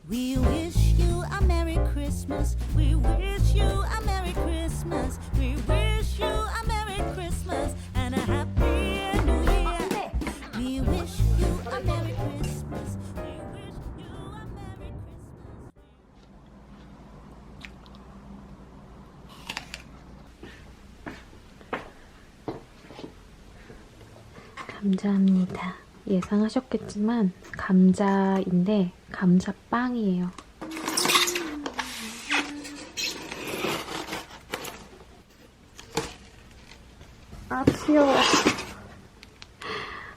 We wish you a Merry Christmas. We wish you a Merry Christmas. We wish you a Merry Christmas and a Happy New Year. We wish you a Merry Christmas. We wish you a Merry Christmas. 감자입니다. 예상하셨겠지만 감자인데 감자빵이에요. 아 귀여워.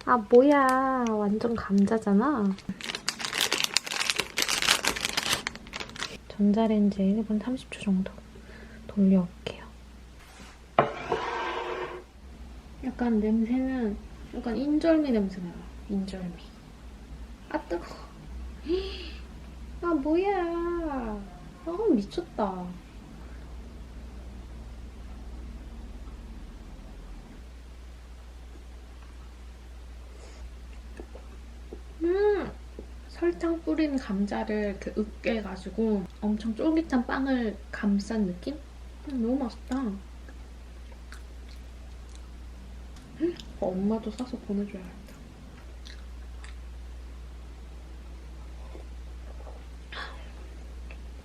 아 뭐야, 완전 감자잖아. 전자레인지에 1분 30초 정도 돌려올게요. 약간 냄새는 약간 인절미 냄새 나요. 인절미. 아 뜨거워. 아 뭐야. 아 미쳤다. 설탕 뿌린 감자를 이렇게 으깨가지고 엄청 쫄깃한 빵을 감싼 느낌? 너무 맛있다. 엄마도 사서 보내줘야겠다.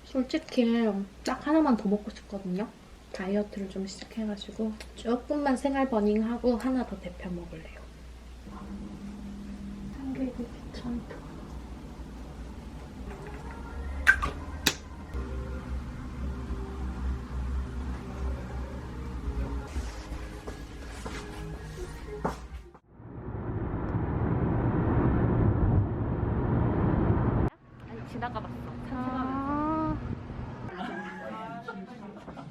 솔직히 딱 하나만 더 먹고 싶거든요. 다이어트를 좀 시작해가지고 조금만 생활 버닝하고 하나 더 데펴 먹을래요. 삼계기 귀찮다. 지나가봤어. 아,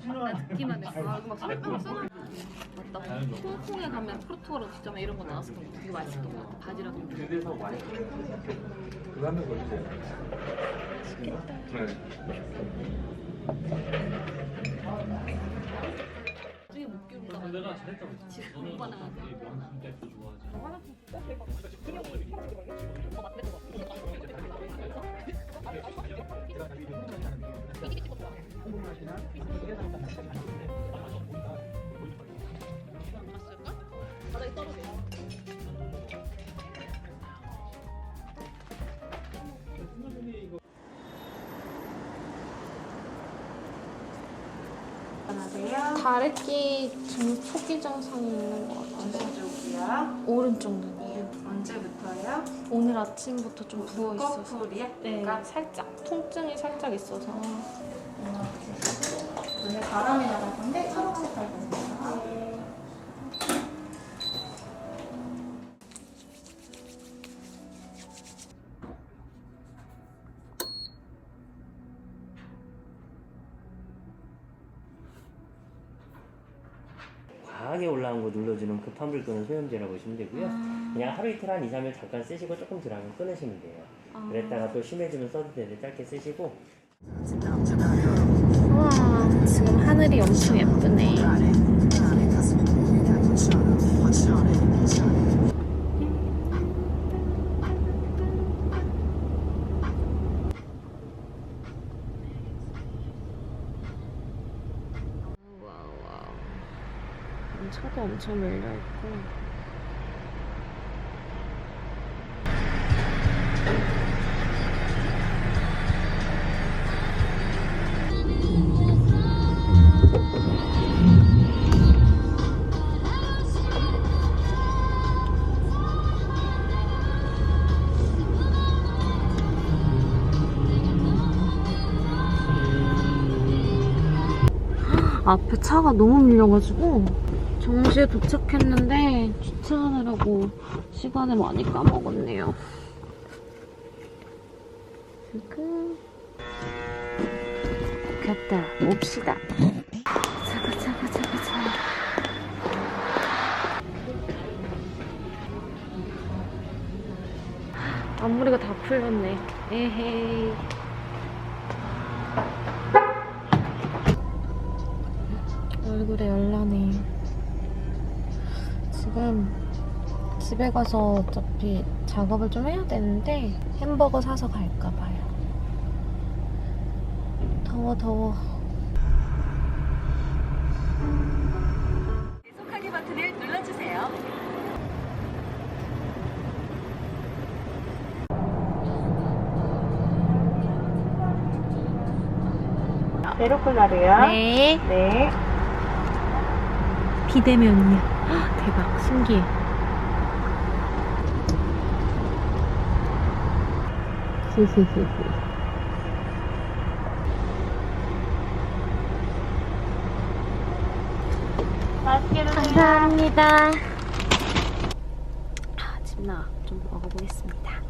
나 듣기만 했어. 아, 막 설탕 맞다. 홍콩에 가면 프로토로 진짜 막 이런 거 나왔을 거고 되게 맛있었던 것 같아. 바지락. 그래서 많이 그거 하면 걸리세요. 맛있겠다. 나중에 못 기울까 봐. 내가 잘했다고. 지금 오빠 나가. 다래끼 지금 초기 증상이 있는 것 같아요. 쪽이요? 오른쪽 눈이에요. 언제부터요? 오늘 아침부터 좀 부어 있어서. 꺼풀이요? 네, 살짝 통증이 살짝 있어서. 눈에 바람이 나갈 건데 초록색 깔거든요. 과하게 올라온 거 눌러주는 급한 불 끄는 소염제라고 보시면 되고요. 그냥 하루 이틀 한 2, 3일 잠깐 쓰시고 조금 덜하면 끊으시면 돼요. 그랬다가 또 심해지면 써도 되는데 짧게 쓰시고. 우와, 지금 하늘이 엄청 예쁘네. 차도 엄청 밀려있고. 앞에 차가 너무 밀려가지고 정시에 도착했는데 주차하느라고 시간을 많이 까먹었네요. 지금 갔다 옵시다. 자가. 앞머리가 다 풀렸네. 에헤이. 얼굴에 열나네. 지금 집에 가서 어차피 작업을 좀 해야 되는데 햄버거 사서 갈까 봐요. 더워 더워. 계속하기 버튼을 눌러주세요. 베로콜라르요. 네. 네. 비대면이야. 헉, 대박 신기해. 맛있게 드세요. 감사합니다. 집나 좀 먹어보겠습니다.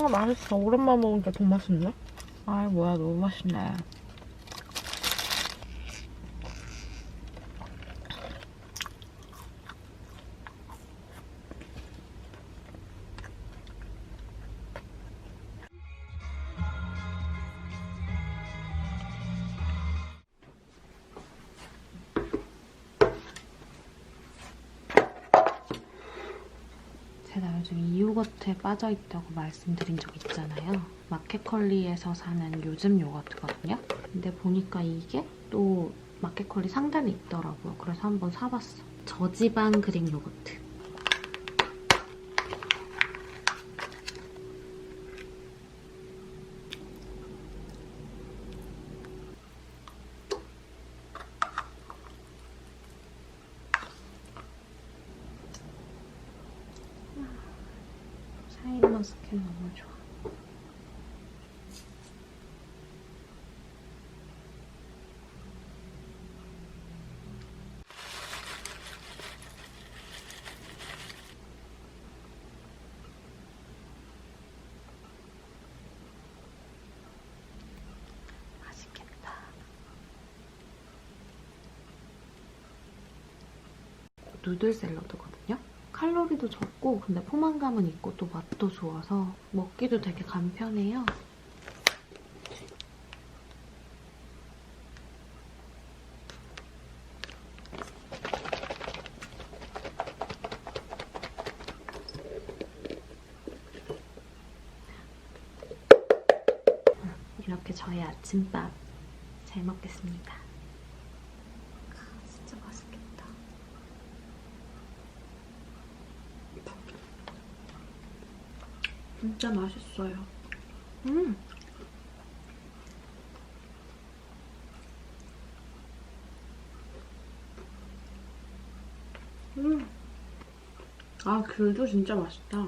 맛있어. 오랜만에 먹으니까 더 맛있네. 아이 뭐야 너무 맛있네. 제가 요즘 이 요거트에 빠져있다고 말씀드린 적 있잖아요. 마켓컬리에서 사는 요즘 요거트거든요. 근데 보니까 이게 또 마켓컬리 상단에 있더라고요. 그래서 한번 사봤어. 저지방 그릭 요거트. 샤인머스켓 너무 좋아. 맛있겠다. 누들 샐러드거든요. 칼로리도 적고 근데 포만감은 있고 또 맛도 좋아서 먹기도 되게 간편해요. 이렇게 저의 아침밥 잘 먹겠습니다. 진짜 맛있겠다. 진짜 맛있어요. 아, 귤도 진짜 맛있다.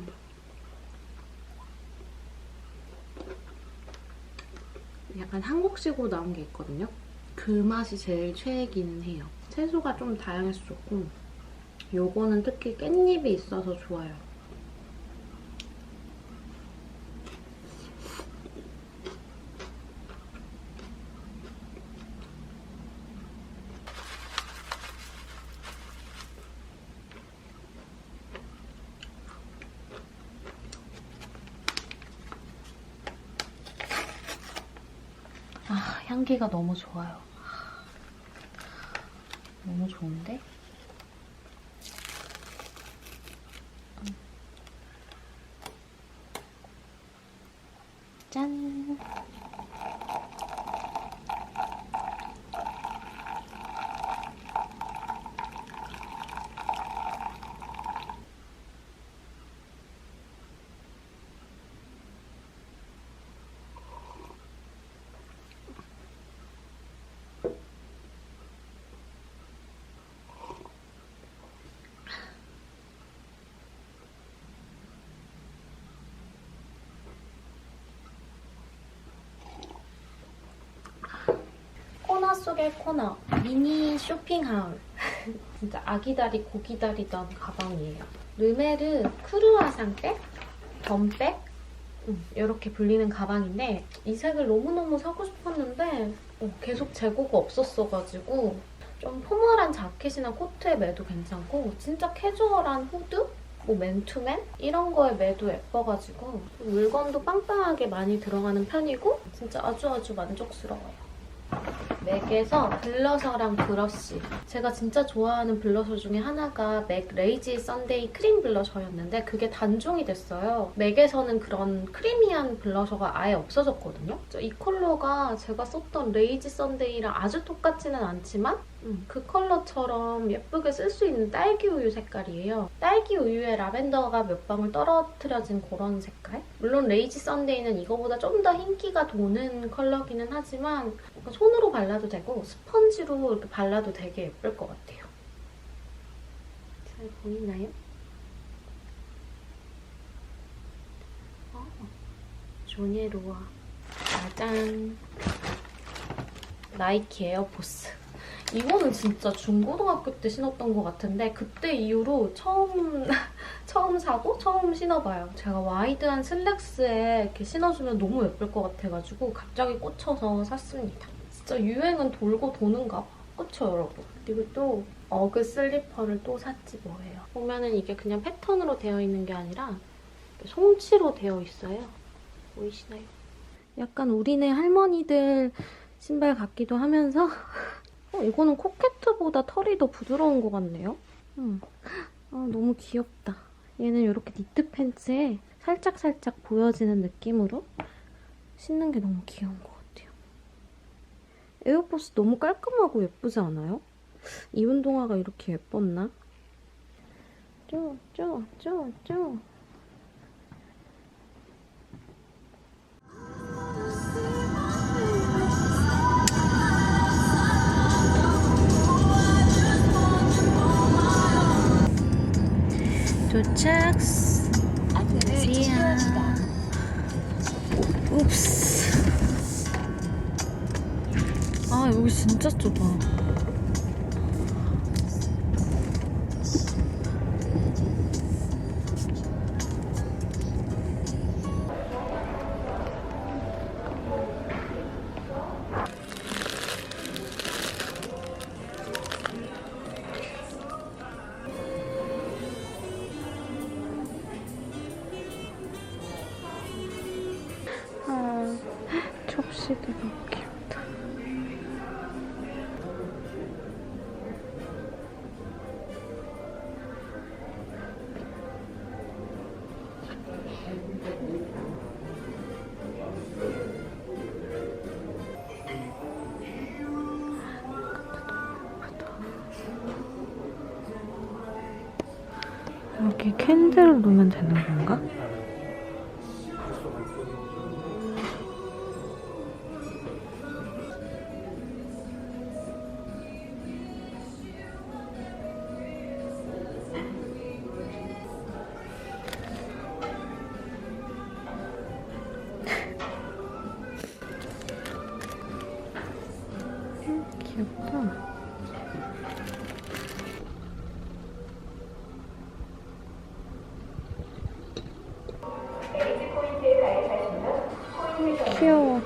약간 한국식으로 나온 게 있거든요. 그 맛이 제일 최애기는 해요. 채소가 좀 다양해서 좋고 요거는 특히 깻잎이 있어서 좋아요. 아, 향기가 너무 좋아요. 너무 좋은데? 짠! 코너 속의 코너, 미니 쇼핑하울. 진짜 아기다리 고기다리던 가방이에요. 르메르 크루아상백, 덤백 이렇게 불리는 가방인데 이 색을 너무너무 사고 싶었는데 계속 재고가 없었어가지고 좀 포멀한 자켓이나 코트에 매도 괜찮고 진짜 캐주얼한 후드? 뭐 맨투맨? 이런 거에 매도 예뻐가지고 물건도 빵빵하게 많이 들어가는 편이고 진짜 아주 만족스러워요. 맥에서 블러셔랑 브러쉬. 제가 진짜 좋아하는 블러셔 중에 하나가 맥 레이지 선데이 크림 블러셔였는데 그게 단종이 됐어요. 맥에서는 그런 크리미한 블러셔가 아예 없어졌거든요. 이 컬러가 제가 썼던 레이지 선데이랑 아주 똑같지는 않지만 그 컬러처럼 예쁘게 쓸 수 있는 딸기 우유 색깔이에요. 딸기 우유에 라벤더가 몇 방울 떨어뜨려진 그런 색깔? 물론 레이지 선데이는 이거보다 좀 더 흰기가 도는 컬러기는 하지만 손으로 발라도 되고 스펀지로 이렇게 발라도 되게 예쁠 것 같아요. 잘 보이나요? 조니로아. 짜잔. 나이키 에어포스. 이거는 진짜 중고등학교 때 신었던 것 같은데 그때 이후로 처음 사고 처음 신어봐요. 제가 와이드한 슬랙스에 이렇게 신어주면 너무 예쁠 것 같아가지고 갑자기 꽂혀서 샀습니다. 진짜 유행은 돌고 도는가 봐. 그쵸 여러분? 그리고 또 어그 슬리퍼를 또 샀지 뭐예요. 보면은 이게 그냥 패턴으로 되어 있는 게 아니라 송치로 되어 있어요. 보이시나요? 약간 우리네 할머니들 신발 같기도 하면서 이거는 코케트보다 털이 더 부드러운 것 같네요. 너무 귀엽다. 얘는 이렇게 니트 팬츠에 살짝 보여지는 느낌으로 신는 게 너무 귀여운 것 같아요. 에어포스 너무 깔끔하고 예쁘지 않아요? 이 운동화가 이렇게 예뻤나? 쪼. 도착. 안녕하세요. 옵스. 아 여기 진짜 좁아. 접시도 너무 귀엽다. 여기 캔들을 놓으면 되는 건가? 귀엽다. 귀여워.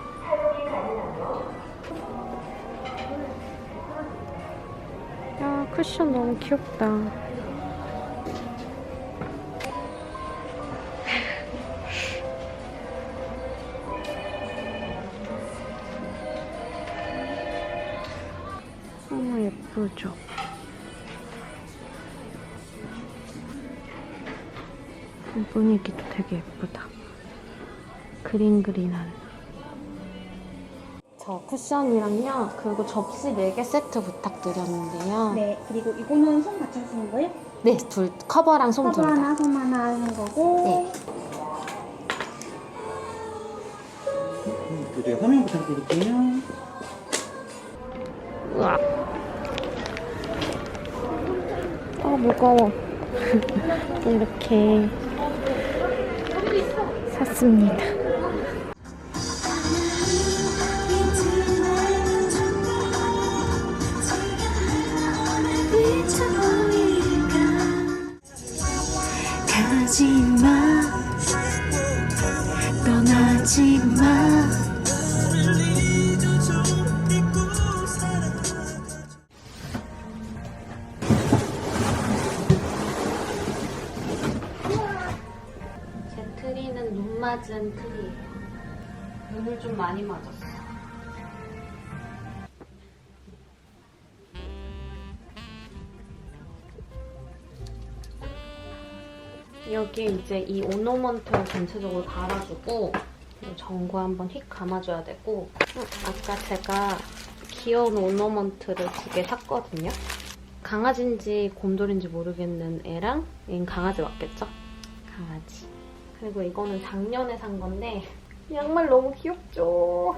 야, 쿠션 너무 귀엽다. 너무 예쁘죠? 분위기도 되게 예쁘다. 그린한. 저 쿠션이랑요, 그리고 접시 4개 세트 부탁드렸는데요. 네, 그리고 이거는 손 같이 하시는 거예요? 네, 커버랑 솜 둘 커버 다. 하나, 손 하나 하는 거고. 네. 네, 화면 부탁드릴게요. 우와. 무거워. 이렇게 샀습니다. 가지마, 떠나지마. 낮은 트리예요. 눈을 좀 많이 맞았어. 여기에 이제 이 오너먼트를 전체적으로 달아주고 전구 한번 휙 감아줘야 되고 아까 제가 귀여운 오너먼트를 2개 샀거든요. 강아지인지 곰돌인지 모르겠는 애랑 얘는 강아지 맞겠죠? 강아지. 그리고 이거는 작년에 산 건데 양말 너무 귀엽죠?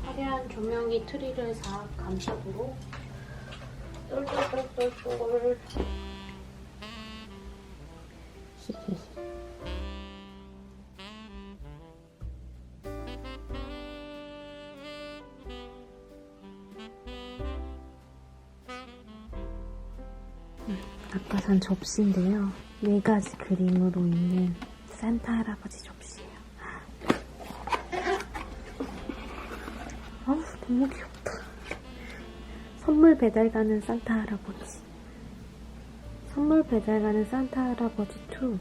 화려한 조명이 트리를 싹 감싸도록 똘똘똘똘똘. 아까 산 접시인데요. 4가지 그림으로 있는 산타 할아버지 접시예요. 아우, 너무 귀엽다. 선물 배달 가는 산타 할아버지. 선물 배달 가는 산타 할아버지 2.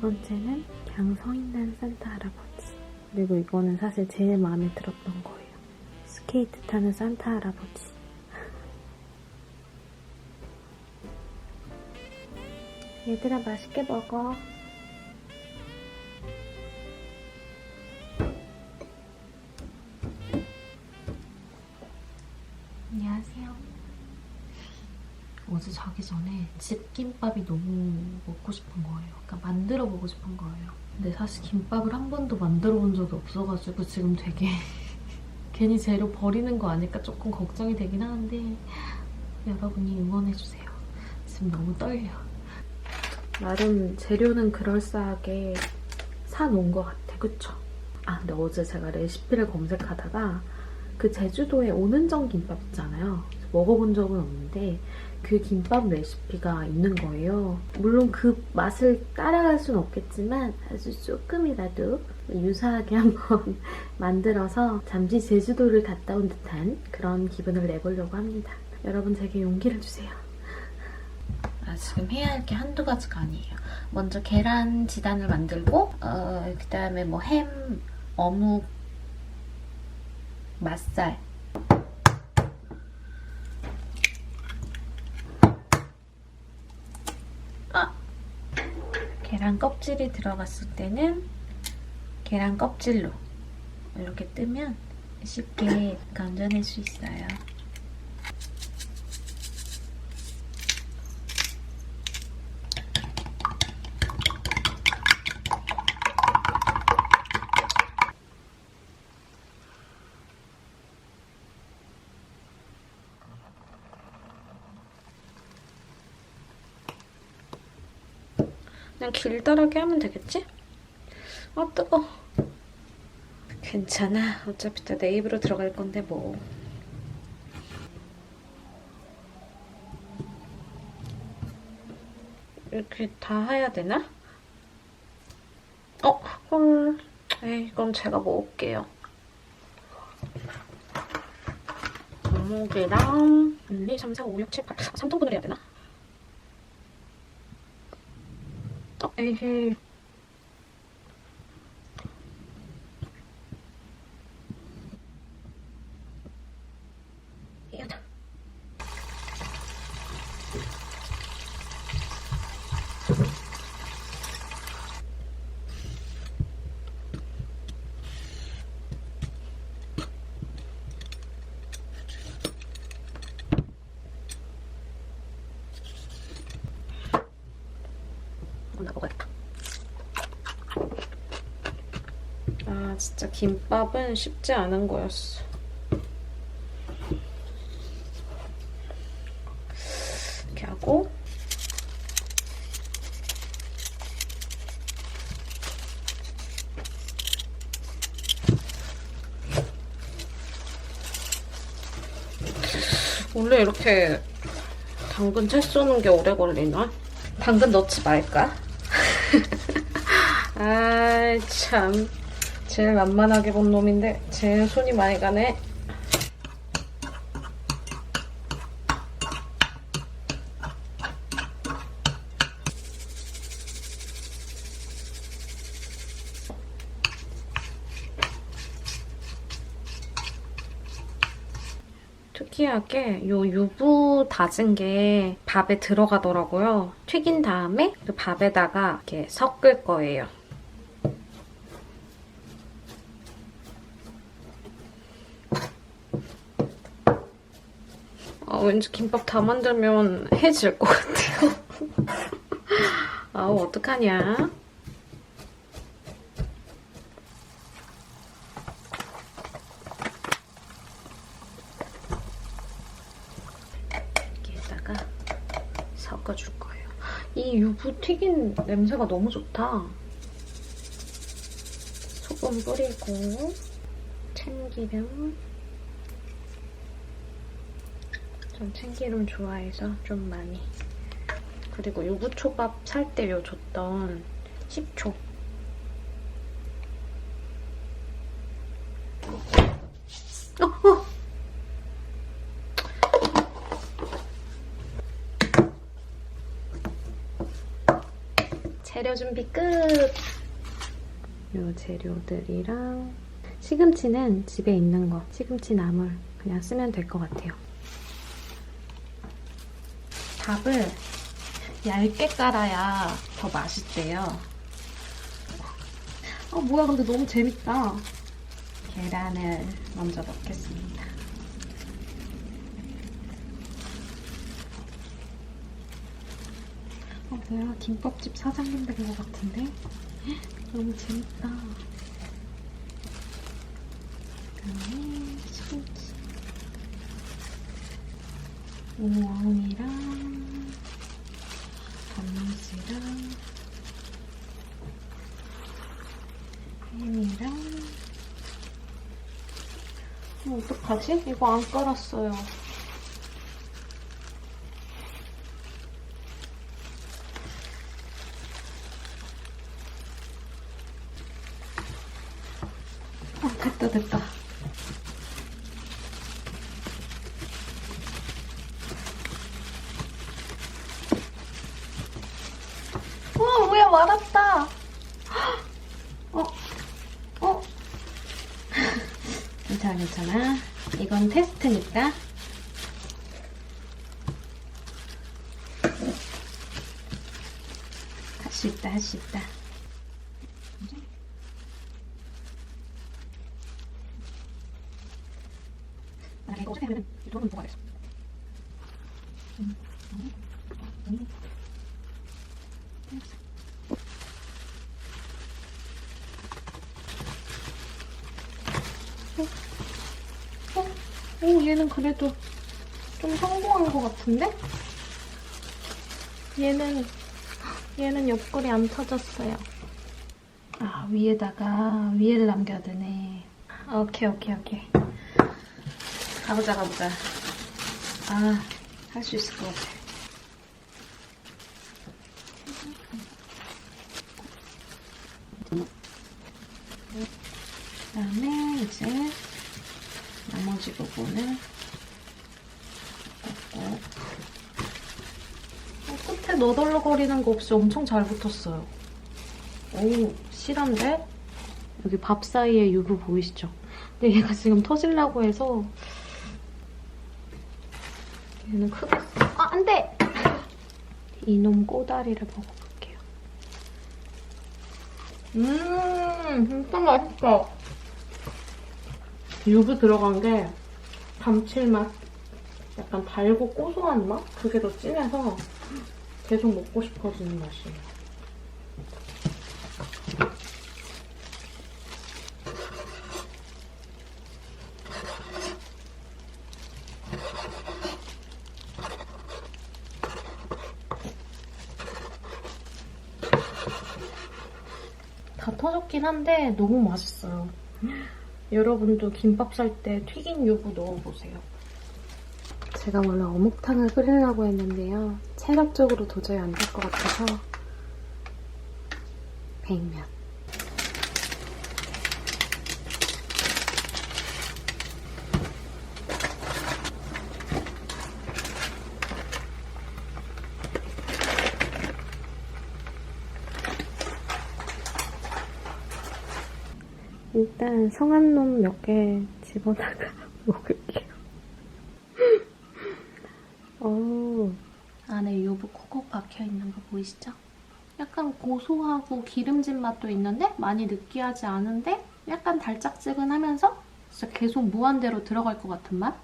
3번째는 그냥 서 있는 산타 할아버지. 그리고 이거는 사실 제일 마음에 들었던 거예요. 스케이트 타는 산타 할아버지. 얘들아, 맛있게 먹어. 안녕하세요. 어제 자기 전에 집김밥이 너무 먹고 싶은 거예요. 그러니까 만들어 보고 싶은 거예요. 근데 사실 김밥을 한 번도 만들어 본 적이 없어가지고 지금 되게 괜히 재료 버리는 거 아닐까 조금 걱정이 되긴 하는데 여러분이 응원해주세요. 지금 너무 떨려요. 나름 재료는 그럴싸하게 사놓은 것 같아. 그쵸? 아, 근데 어제 제가 레시피를 검색하다가 그 제주도에 오는정 김밥 있잖아요. 먹어본 적은 없는데 그 김밥 레시피가 있는 거예요. 물론 그 맛을 따라갈 수는 없겠지만 아주 조금이라도 유사하게 한번 만들어서 잠시 제주도를 갔다 온 듯한 그런 기분을 내보려고 합니다. 여러분 제게 용기를 주세요. 지금 해야 할 게 한두 가지가 아니에요. 먼저 계란 지단을 만들고 그 다음에 뭐 햄, 어묵, 맛살 계란 껍질이 들어갔을 때는 계란 껍질로 이렇게 뜨면 쉽게 건져낼 수 있어요. 그냥 길다랗게 하면 되겠지? 아, 뜨거. 괜찮아. 어차피 다 내 입으로 들어갈 건데 뭐. 이렇게 다 해야 되나? 헐. 에이, 그럼 제가 먹을게요. 어묵이랑 1, 2, 3, 4, 5, 6, 7, 8, 3등분을 해야 되나? 에이. 이거다. 나 먹어야겠다. 아, 진짜 김밥은 쉽지 않은 거였어. 이렇게 하고 원래 이렇게 당근 채 쏘는 게 오래 걸리나? 당근 넣지 말까? 아이 참, 제일 만만하게 본 놈인데 제일 손이 많이 가네. 특이하게 요 유부 다진 게 밥에 들어가더라고요. 튀긴 다음에 그 밥에다가 이렇게 섞을 거예요. 왠지 김밥 다 만들면 해질 것 같아요. 아우, 어떡하냐. 여기에다가 섞어줄 거예요. 이 유부 튀긴 냄새가 너무 좋다. 소금 뿌리고 참기름. 전 참기름 좋아해서 좀 많이. 그리고 유부초밥 살 때 요 줬던 식초. 재료 준비 끝! 요 재료들이랑 시금치는 집에 있는 거, 시금치 나물 그냥 쓰면 될 것 같아요. 밥을 얇게 깔아야 더 맛있대요. 뭐야, 근데 너무 재밌다. 계란을 먼저 넣겠습니다. 뭐야, 김밥집 사장님 된 것 같은데? 너무 재밌다. 그다음에 시금치, 오왕이랑 단무지랑 햄이랑. 어떡하지? 이거 안 깔았어요. 됐다. 뭐야, 말았다. 괜찮아. 이건 테스트니까. 할 수 있다. 이거 어차피 하면 이쪽은 먹어야겠어. 얘는 그래도 좀 성공한 것 같은데? 얘는 옆구리 안 터졌어요. 위에다가 위를 남겨두네. 오케이. 가보자. 할 수 있을 것 같아. 그다음에 이제 나머지 부분을 넣고. 끝에 너덜너거리는 거 없이 엄청 잘 붙었어요. 오, 실한데? 여기 밥 사이에 유부 보이시죠? 근데 얘가 지금 터지려고 해서 얘는 크게 안 돼! 이놈 꼬다리를 먹어볼게요. 진짜 맛있다. 유부 들어간 게 감칠맛, 약간 달고 고소한 맛? 그게 더 진해서 계속 먹고 싶어지는 맛이에요. 다 터졌긴 한데 너무 맛있어요. 여러분도 김밥 살 때 튀긴 유부 넣어보세요. 제가 원래 어묵탕을 끓이려고 했는데요. 체력적으로 도저히 안 될 것 같아서 백면. 일단 성한 놈 몇 개 집어다가 먹을게요. 박혀있는 거 보이시죠? 약간 고소하고 기름진 맛도 있는데 많이 느끼하지 않은데 약간 달짝지근하면서 진짜 계속 무한대로 들어갈 것 같은 맛?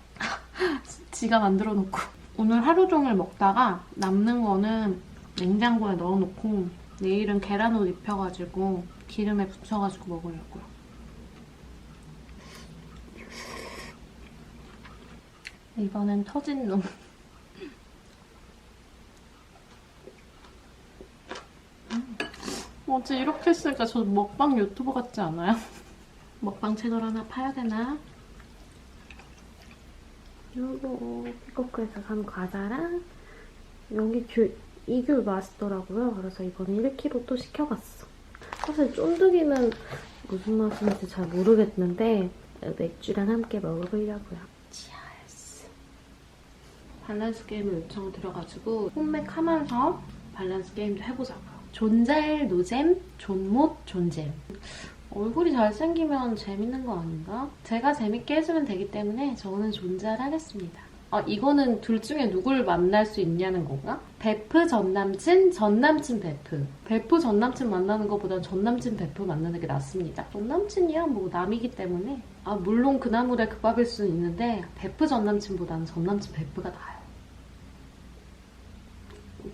지가 만들어 놓고. 오늘 하루 종일 먹다가 남는 거는 냉장고에 넣어놓고 내일은 계란옷 입혀가지고 기름에 부쳐가지고 먹으려고요. 이번엔 터진 놈. 어제 이렇게 했으니까 저 먹방 유튜버 같지 않아요? 먹방 채널 하나 파야 되나? 요거 피코크에서 산 과자랑 여기 이 귤 맛있더라고요. 그래서 이번에 1kg 또 시켜봤어. 사실 쫀득이는 무슨 맛인지 잘 모르겠는데 맥주랑 함께 먹어보려고요. 치얼스. 밸런스 게임을 요청드려가지고 홈맥하면서 밸런스 게임도 해보자고요. 존잘, 노잼, 존못, 존잼. 얼굴이 잘생기면 재밌는 거 아닌가? 제가 재밌게 해주면 되기 때문에 저는 존잘 하겠습니다. 이거는 둘 중에 누굴 만날 수 있냐는 건가? 베프 전남친, 전남친 베프. 베프 전남친 만나는 것보다 전남친 베프 만나는 게 낫습니다. 전남친이야 뭐 남이기 때문에. 물론 그 나물에 그 밥일 수는 있는데 베프 전남친보다는 전남친 베프가 나아요.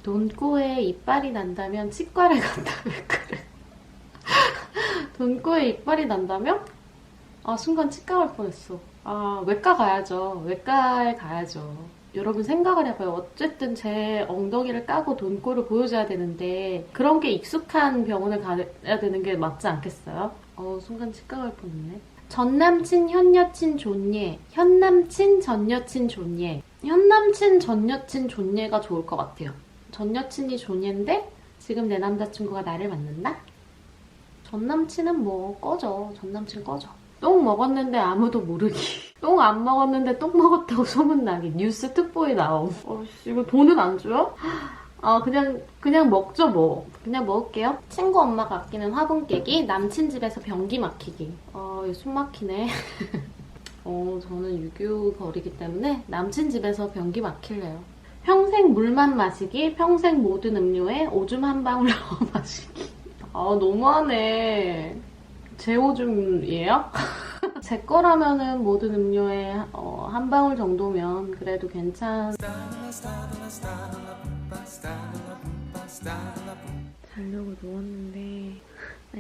돈꼬에 이빨이 난다면 치과를 간다. 왜 그래? 돈꼬에 이빨이 난다면? 순간 치과 갈 뻔했어. 외과 가야죠. 외과에 가야죠. 여러분 생각을 해봐요. 어쨌든 제 엉덩이를 까고 돈꼬를 보여줘야 되는데 그런 게 익숙한 병원을 가야 되는 게 맞지 않겠어요? 순간 치과 갈 뻔했네. 전남친, 현여친, 존예. 현남친, 전여친, 존예. 현남친, 전여친, 존예가 좋을 것 같아요. 전여친이 존예인데 지금 내 남자친구가 나를 만난다? 전남친은 뭐 꺼져. 전남친 꺼져. 똥 먹었는데 아무도 모르기. 똥 안 먹었는데 똥 먹었다고 소문나기. 뉴스 특보에 나옴. 이거 돈은 안 줘요? 그냥 먹죠 뭐. 그냥 먹을게요. 친구 엄마가 아끼는 화분 깨기. 남친 집에서 변기 막히기. 이거 숨 막히네. 저는 유교 거리기 때문에 남친 집에서 변기 막힐래요. 평생 물만 마시기. 평생 모든 음료에 오줌 한 방울 넣어 마시기. 너무하네. 제 오줌이에요? 제 거라면은 모든 음료에 한 방울 정도면 그래도 자려고 누웠는데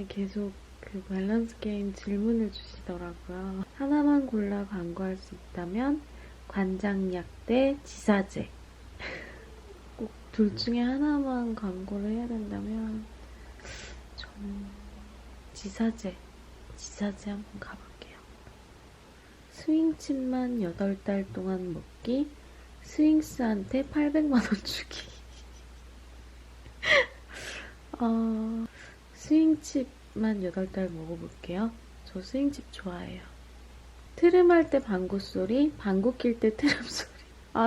계속 그 밸런스 게임 질문을 주시더라고요. 하나만 골라 광고할 수 있다면 관장약 대 지사제. 꼭 둘 중에 하나만 광고를 해야 된다면 저는 지사제 한번 가볼게요. 스윙칩만 8달 동안 먹기, 스윙스한테 800만원 주기. 스윙칩만 8달 먹어볼게요. 저 스윙칩 좋아해요. 트름할 때 방구 소리, 방구 낄 때 트름 소리.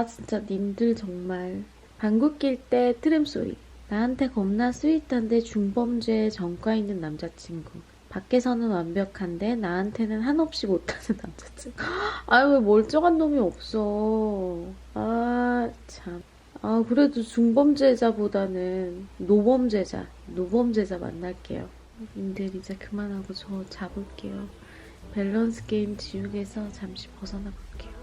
진짜 님들 정말. 방구 낄 때 트름 소리. 나한테 겁나 스윗한데 중범죄에 전과 있는 남자친구. 밖에서는 완벽한데 나한테는 한없이 못하는 남자친구. 왜 멀쩡한 놈이 없어. 참. 그래도 중범죄자보다는 노범죄자 만날게요. 님들 이제 그만하고 저 자볼게요. 밸런스 게임 지옥에서 잠시 벗어나 볼게요.